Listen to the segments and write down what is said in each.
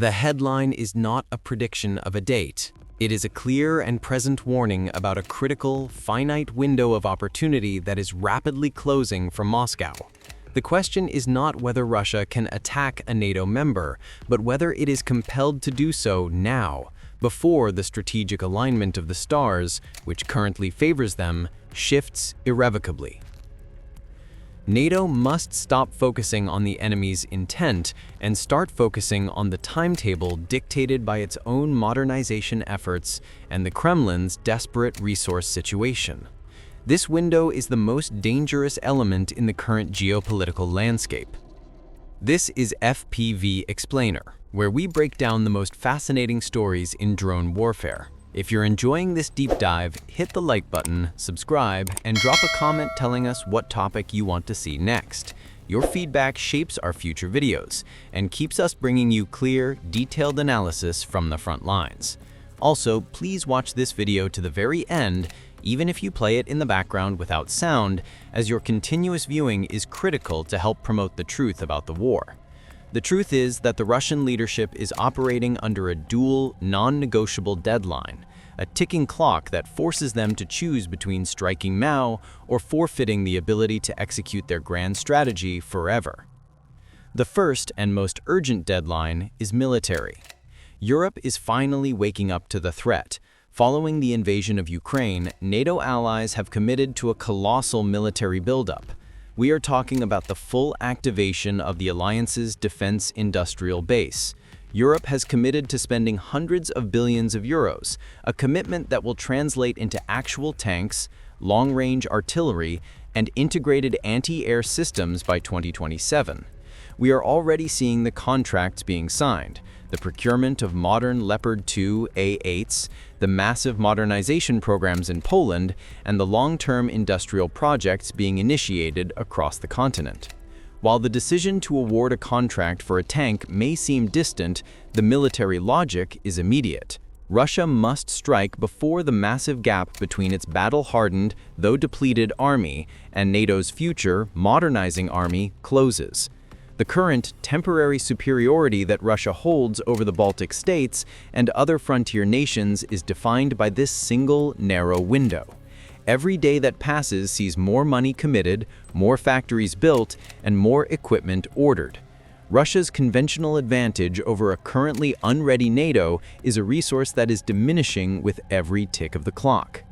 The headline is not a prediction of a date. It is a clear and present warning about a critical, finite window of opportunity that is rapidly closing for Moscow. The question is not whether Russia can attack a NATO member, but whether it is compelled to do so now, before the strategic alignment of the stars, which currently favors them, shifts irrevocably. NATO must stop focusing on the enemy's intent and start focusing on the timetable dictated by its own modernization efforts and the Kremlin's desperate resource situation. This window is the most dangerous element in the current geopolitical landscape. This is FPV Explainer, where we break down the most fascinating stories in drone warfare. If you're enjoying this deep dive, hit the like button, subscribe, and drop a comment telling us what topic you want to see next. Your feedback shapes our future videos and keeps us bringing you clear, detailed analysis from the front lines. Also, please watch this video to the very end, even if you play it in the background without sound, as your continuous viewing is critical to help promote the truth about the war. The truth is that the Russian leadership is operating under a dual, non-negotiable deadline, a ticking clock that forces them to choose between striking now or forfeiting the ability to execute their grand strategy forever. The first and most urgent deadline is military. Europe is finally waking up to the threat. Following the invasion of Ukraine, NATO allies have committed to a colossal military buildup. We are talking about the full activation of the alliance's defense industrial base. Europe has committed to spending hundreds of billions of euros, a commitment that will translate into actual tanks, long-range artillery, and integrated anti-air systems by 2027. We are already seeing the contracts being signed, the procurement of modern Leopard 2 A8s, the massive modernization programs in Poland, and the long-term industrial projects being initiated across the continent. While the decision to award a contract for a tank may seem distant, the military logic is immediate. Russia must strike before the massive gap between its battle-hardened, though depleted army and NATO's future, modernizing army closes. The current temporary superiority that Russia holds over the Baltic states and other frontier nations is defined by this single, narrow window. Every day that passes sees more money committed, more factories built, and more equipment ordered. Russia's conventional advantage over a currently unready NATO is a resource that is diminishing with every tick of the clock.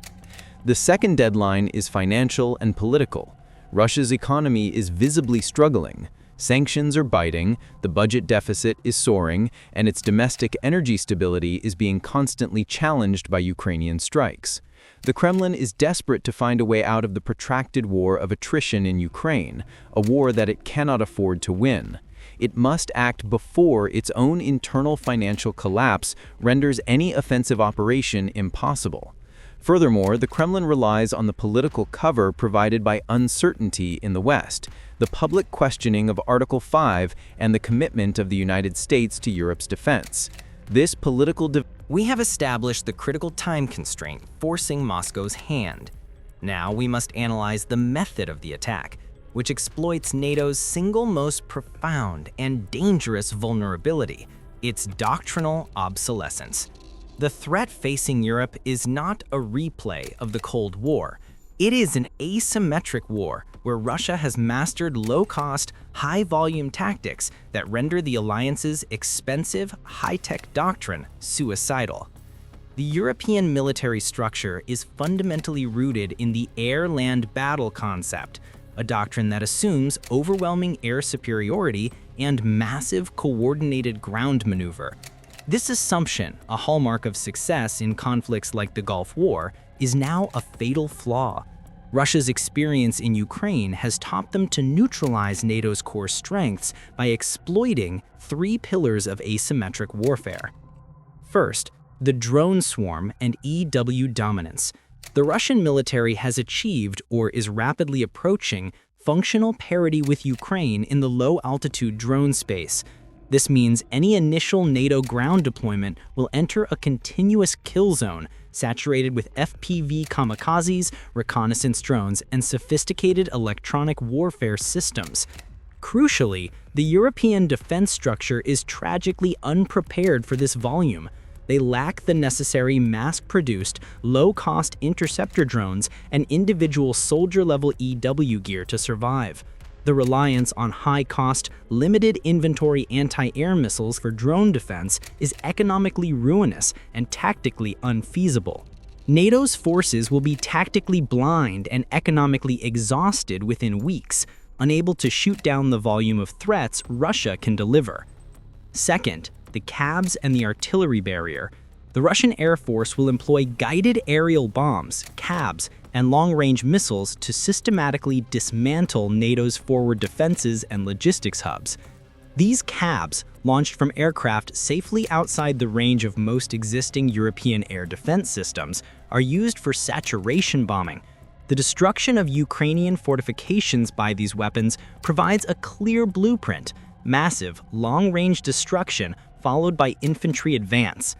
The second deadline is financial and political. Russia's economy is visibly struggling. Sanctions are biting, the budget deficit is soaring, and its domestic energy stability is being constantly challenged by Ukrainian strikes. The Kremlin is desperate to find a way out of the protracted war of attrition in Ukraine, a war that it cannot afford to win. It must act before its own internal financial collapse renders any offensive operation impossible. Furthermore, the Kremlin relies on the political cover provided by uncertainty in the West, the public questioning of Article 5, and the commitment of the United States to Europe's defense. This political We have established the critical time constraint forcing Moscow's hand. Now we must analyze the method of the attack, which exploits NATO's single most profound and dangerous vulnerability, its doctrinal obsolescence. The threat facing Europe is not a replay of the Cold War. It is an asymmetric war where Russia has mastered low-cost, high-volume tactics that render the alliance's expensive, high-tech doctrine suicidal. The European military structure is fundamentally rooted in the air-land battle concept, a doctrine that assumes overwhelming air superiority and massive coordinated ground maneuver. This assumption, a hallmark of success in conflicts like the Gulf War, is now a fatal flaw. Russia's experience in Ukraine has taught them to neutralize NATO's core strengths by exploiting three pillars of asymmetric warfare. First, the drone swarm and EW dominance. The Russian military has achieved, or is rapidly approaching, functional parity with Ukraine in the low-altitude drone space. This means any initial NATO ground deployment will enter a continuous kill zone, saturated with FPV kamikazes, reconnaissance drones, and sophisticated electronic warfare systems. Crucially, the European defense structure is tragically unprepared for this volume. They lack the necessary mass-produced, low-cost interceptor drones and individual soldier-level EW gear to survive. The reliance on high-cost, limited-inventory anti-air missiles for drone defense is economically ruinous and tactically unfeasible. NATO's forces will be tactically blind and economically exhausted within weeks, unable to shoot down the volume of threats Russia can deliver. Second, the KABs and the artillery barrier. The Russian Air Force will employ guided aerial bombs, KABs, and long-range missiles to systematically dismantle NATO's forward defenses and logistics hubs. These KABs, launched from aircraft safely outside the range of most existing European air defense systems, are used for saturation bombing. The destruction of Ukrainian fortifications by these weapons provides a clear blueprint: massive, long-range destruction followed by infantry advance.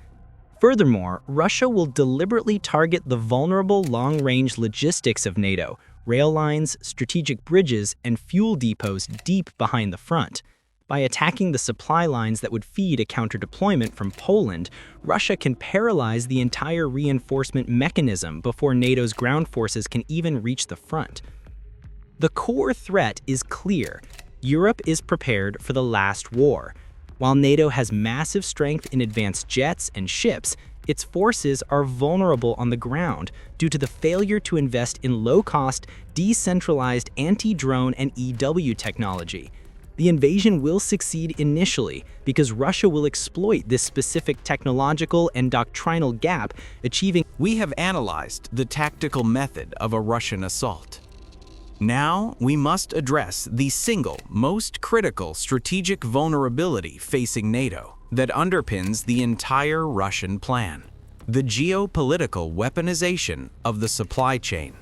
Furthermore, Russia will deliberately target the vulnerable long-range logistics of NATO, rail lines, strategic bridges, and fuel depots deep behind the front. By attacking the supply lines that would feed a counter-deployment from Poland, Russia can paralyze the entire reinforcement mechanism before NATO's ground forces can even reach the front. The core threat is clear. Europe is prepared for the last war. While NATO has massive strength in advanced jets and ships, its forces are vulnerable on the ground due to the failure to invest in low-cost, decentralized anti-drone and EW technology. The invasion will succeed initially because Russia will exploit this specific technological and doctrinal gap, achieving. We have analyzed the tactical method of a Russian assault. Now we must address the single most critical strategic vulnerability facing NATO that underpins the entire Russian plan: the geopolitical weaponization of the supply chain.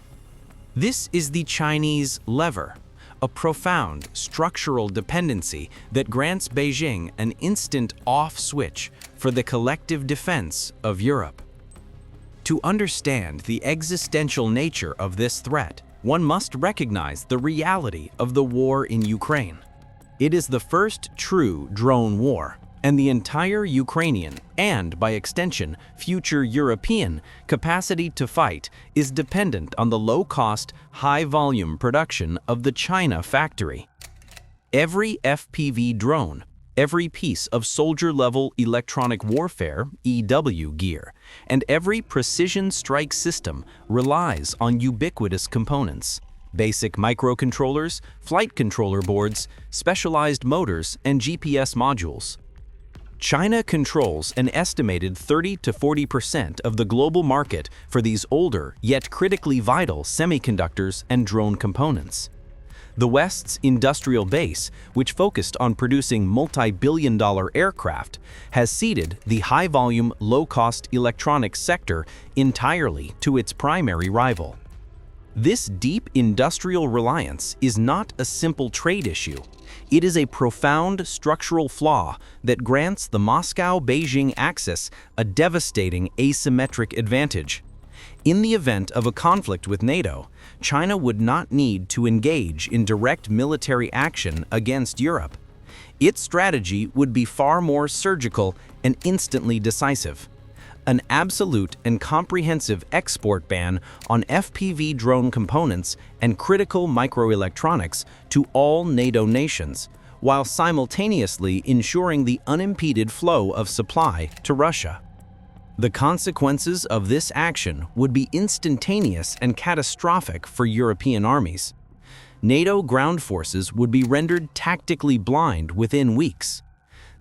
This is the Chinese lever, a profound structural dependency that grants Beijing an instant off switch for the collective defense of Europe. To understand the existential nature of this threat, one must recognize the reality of the war in Ukraine. It is the first true drone war, and the entire Ukrainian, and by extension, future European, capacity to fight is dependent on the low-cost, high-volume production of the China factory. Every FPV drone, every piece of soldier-level electronic warfare (EW) gear, and every precision strike system relies on ubiquitous components: basic microcontrollers, flight controller boards, specialized motors, and GPS modules. China controls an estimated 30 to 40% of the global market for these older yet critically vital semiconductors and drone components. The West's industrial base, which focused on producing multi-billion-dollar aircraft, has ceded the high-volume, low-cost electronics sector entirely to its primary rival. This deep industrial reliance is not a simple trade issue. It is a profound structural flaw that grants the Moscow-Beijing axis a devastating asymmetric advantage. In the event of a conflict with NATO, China would not need to engage in direct military action against Europe. Its strategy would be far more surgical and instantly decisive: an absolute and comprehensive export ban on FPV drone components and critical microelectronics to all NATO nations, while simultaneously ensuring the unimpeded flow of supply to Russia. The consequences of this action would be instantaneous and catastrophic for European armies. NATO ground forces would be rendered tactically blind within weeks.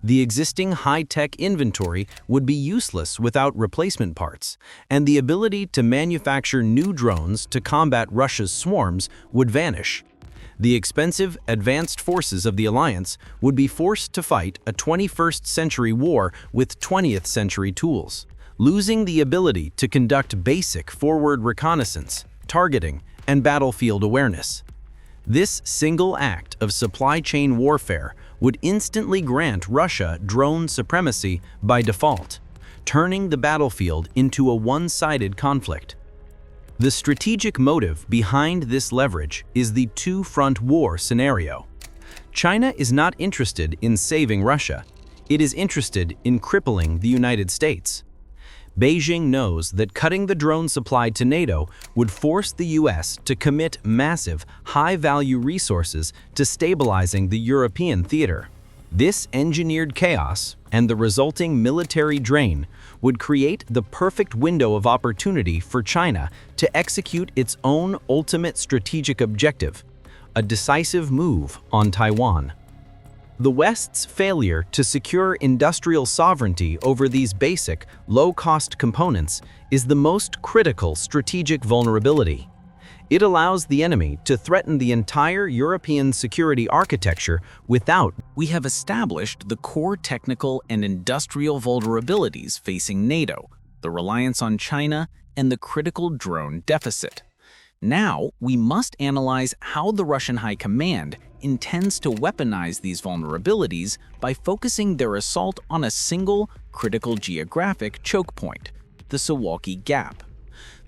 The existing high-tech inventory would be useless without replacement parts, and the ability to manufacture new drones to combat Russia's swarms would vanish. The expensive, advanced forces of the alliance would be forced to fight a 21st-century war with 20th-century tools, losing the ability to conduct basic forward reconnaissance, targeting, and battlefield awareness. This single act of supply chain warfare would instantly grant Russia drone supremacy by default, turning the battlefield into a one-sided conflict. The strategic motive behind this leverage is the two-front war scenario. China is not interested in saving Russia. It is interested in crippling the United States. Beijing knows that cutting the drone supply to NATO would force the US to commit massive, high-value resources to stabilizing the European theater. This engineered chaos and the resulting military drain would create the perfect window of opportunity for China to execute its own ultimate strategic objective, a decisive move on Taiwan. The West's failure to secure industrial sovereignty over these basic, low-cost components is the most critical strategic vulnerability. It allows the enemy to threaten the entire European security architecture without. We have established the core technical and industrial vulnerabilities facing NATO, the reliance on China, and the critical drone deficit. Now, we must analyze how the Russian High Command intends to weaponize these vulnerabilities by focusing their assault on a single, critical geographic choke point, the Suwałki Gap.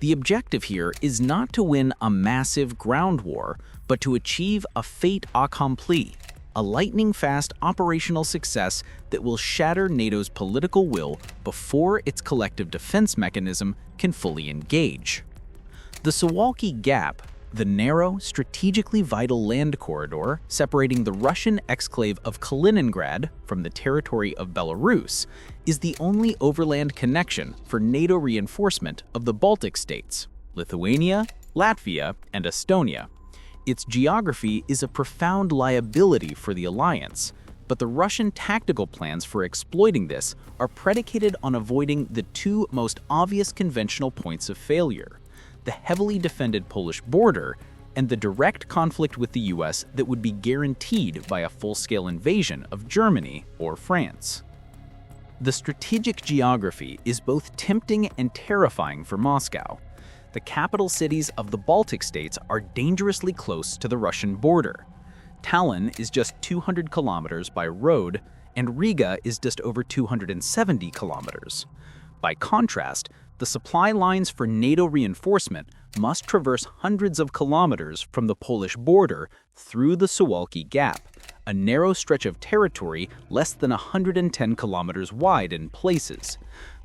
The objective here is not to win a massive ground war, but to achieve a fait accompli, a lightning-fast operational success that will shatter NATO's political will before its collective defense mechanism can fully engage. The Suwałki Gap, the narrow, strategically vital land corridor separating the Russian exclave of Kaliningrad from the territory of Belarus, is the only overland connection for NATO reinforcement of the Baltic states, Lithuania, Latvia, and Estonia. Its geography is a profound liability for the alliance, but the Russian tactical plans for exploiting this are predicated on avoiding the two most obvious conventional points of failure: the heavily defended Polish border and the direct conflict with the US that would be guaranteed by a full-scale invasion of Germany or France. The strategic geography is both tempting and terrifying for Moscow. The capital cities of the Baltic states are dangerously close to the Russian border. Tallinn is just 200 kilometers by road, and Riga is just over 270 kilometers. By contrast, the supply lines for NATO reinforcement must traverse hundreds of kilometers from the Polish border through the Suwałki Gap, a narrow stretch of territory less than 110 kilometers wide in places.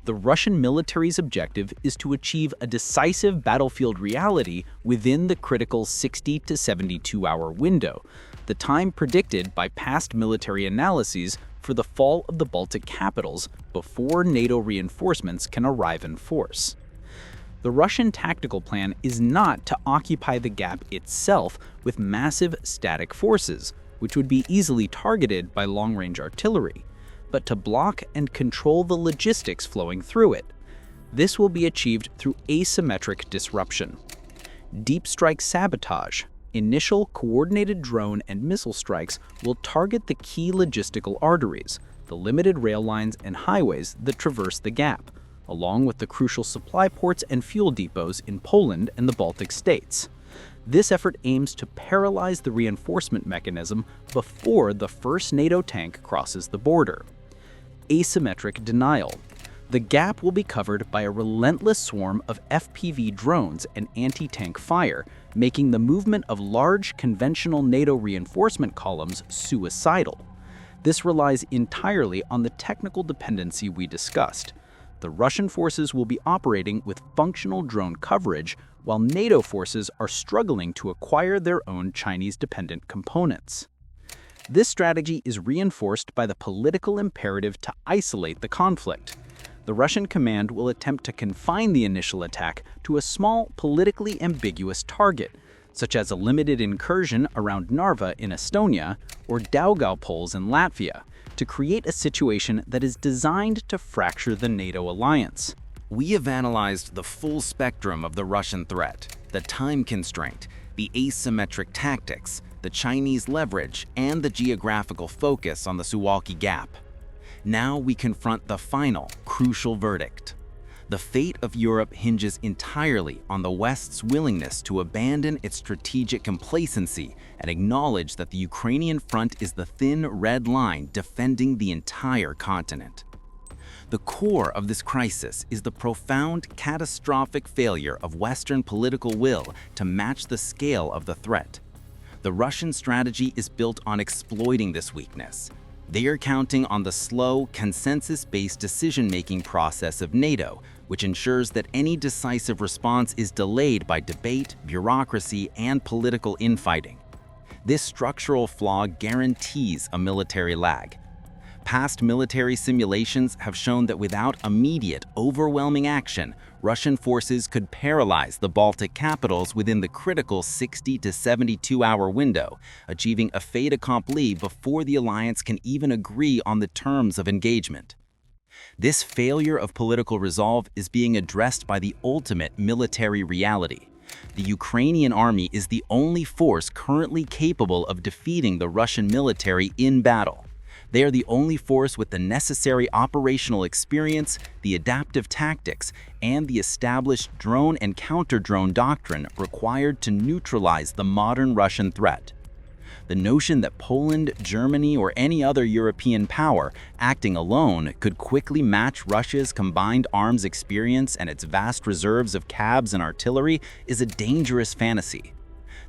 The Russian military's objective is to achieve a decisive battlefield reality within the critical 60 to 72-hour window, the time predicted by past military analyses for the fall of the Baltic capitals before NATO reinforcements can arrive in force. The Russian tactical plan is not to occupy the gap itself with massive static forces, which would be easily targeted by long-range artillery, but to block and control the logistics flowing through it. This will be achieved through asymmetric disruption. Deep strike sabotage, initial coordinated drone and missile strikes will target the key logistical arteries, the limited rail lines and highways that traverse the gap, along with the crucial supply ports and fuel depots in Poland and the Baltic states. This effort aims to paralyze the reinforcement mechanism before the first NATO tank crosses the border. Asymmetric denial. The gap will be covered by a relentless swarm of FPV drones and anti-tank fire, making the movement of large conventional NATO reinforcement columns suicidal. This relies entirely on the technical dependency we discussed. The Russian forces will be operating with functional drone coverage, while NATO forces are struggling to acquire their own Chinese-dependent components. This strategy is reinforced by the political imperative to isolate the conflict. The Russian command will attempt to confine the initial attack to a small, politically ambiguous target, such as a limited incursion around Narva in Estonia or Daugavpils in Latvia, to create a situation that is designed to fracture the NATO alliance. We have analyzed the full spectrum of the Russian threat, the time constraint, the asymmetric tactics, the Chinese leverage, and the geographical focus on the Suwałki Gap. Now we confront the final, crucial verdict. The fate of Europe hinges entirely on the West's willingness to abandon its strategic complacency and acknowledge that the Ukrainian front is the thin red line defending the entire continent. The core of this crisis is the profound, catastrophic failure of Western political will to match the scale of the threat. The Russian strategy is built on exploiting this weakness. They are counting on the slow, consensus-based decision-making process of NATO, which ensures that any decisive response is delayed by debate, bureaucracy, and political infighting. This structural flaw guarantees a military lag. Past military simulations have shown that without immediate, overwhelming action, Russian forces could paralyze the Baltic capitals within the critical 60 to 72-hour window, achieving a fait accompli before the alliance can even agree on the terms of engagement. This failure of political resolve is being addressed by the ultimate military reality. The Ukrainian army is the only force currently capable of defeating the Russian military in battle. They are the only force with the necessary operational experience, the adaptive tactics, and the established drone and counter-drone doctrine required to neutralize the modern Russian threat. The notion that Poland, Germany, or any other European power acting alone could quickly match Russia's combined arms experience and its vast reserves of KABs and artillery is a dangerous fantasy.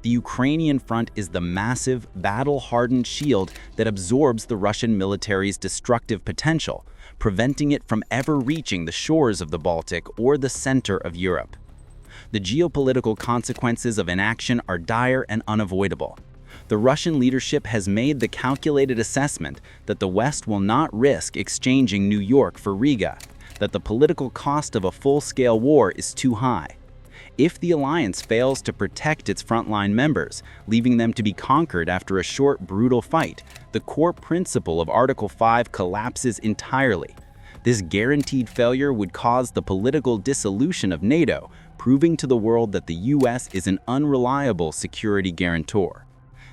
The Ukrainian front is the massive, battle-hardened shield that absorbs the Russian military's destructive potential, preventing it from ever reaching the shores of the Baltic or the center of Europe. The geopolitical consequences of inaction are dire and unavoidable. The Russian leadership has made the calculated assessment that the West will not risk exchanging New York for Riga, that the political cost of a full-scale war is too high. If the alliance fails to protect its frontline members, leaving them to be conquered after a short, brutal fight, the core principle of Article 5 collapses entirely. This guaranteed failure would cause the political dissolution of NATO, proving to the world that the US is an unreliable security guarantor.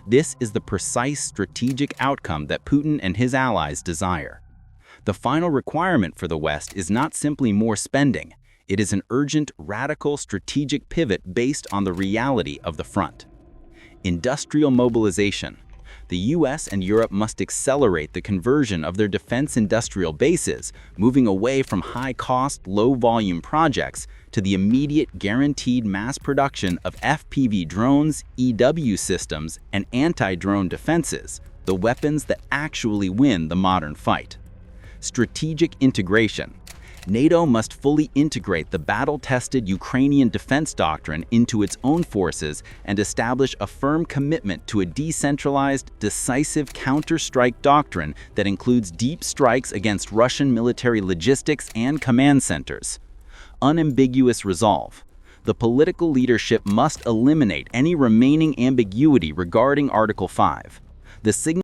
This is the precise strategic outcome that Putin and his allies desire. The final requirement for the West is not simply more spending. It is an urgent, radical strategic pivot based on the reality of the front. Industrial mobilization. The US and Europe must accelerate the conversion of their defense industrial bases, moving away from high-cost, low-volume projects to the immediate guaranteed mass production of FPV drones, EW systems, and anti-drone defenses, the weapons that actually win the modern fight. Strategic integration. NATO must fully integrate the battle-tested Ukrainian defense doctrine into its own forces and establish a firm commitment to a decentralized, decisive counter-strike doctrine that includes deep strikes against Russian military logistics and command centers. Unambiguous resolve. The political leadership must eliminate any remaining ambiguity regarding Article 5. The signal